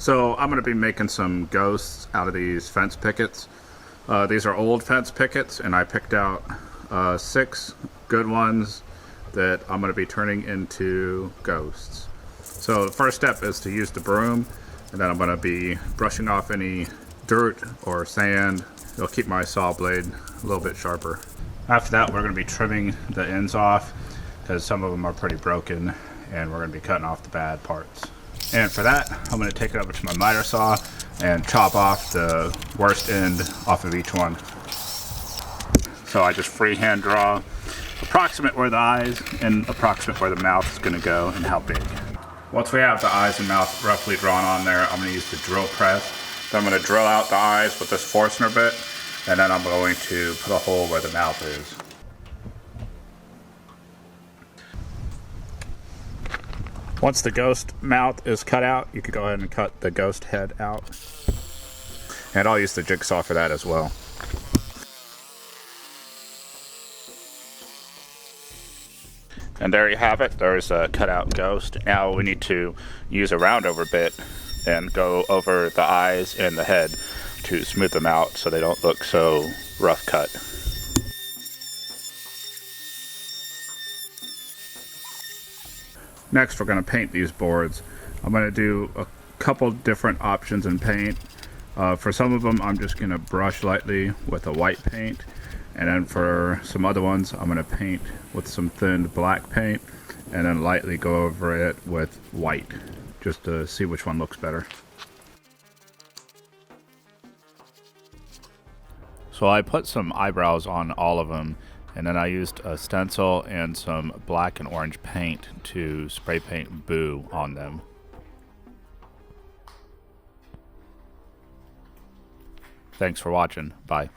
So I'm going to be making some ghosts out of these fence pickets. These are old fence pickets, and I picked out 6 good ones that I'm going to be turning into ghosts. So the first step is to use the broom, and then I'm going to be brushing off any dirt or sand. It'll keep my saw blade a little bit sharper. After that, we're going to be trimming the ends off because some of them are pretty broken, and we're going to be cutting off the bad parts. And for that, I'm going to take it over to my miter saw and chop off the worst end off of each one. So I just freehand draw approximate where the eyes and approximate where the mouth is going to go and how big. Once we have the eyes and mouth roughly drawn on there, I'm going to use the drill press. Then I'm going to drill out the eyes with this Forstner bit, and then I'm going to put a hole where the mouth is. Once the ghost mouth is cut out, you can go ahead and cut the ghost head out. And I'll use the jigsaw for that as well. And there you have it. There's a cut out ghost. Now we need to use a round over bit and go over the eyes and the head to smooth them out so they don't look so rough cut. Next, we're going to paint these boards. I'm going to do a couple different options in paint. For some of them, I'm just going to brush lightly with a white paint. And then for some other ones, I'm going to paint with some thinned black paint and then lightly go over it with white, just to see which one looks better. So I put some eyebrows on all of them, and then I used a stencil and some black and orange paint to spray paint Boo on them. Thanks for watching. Bye.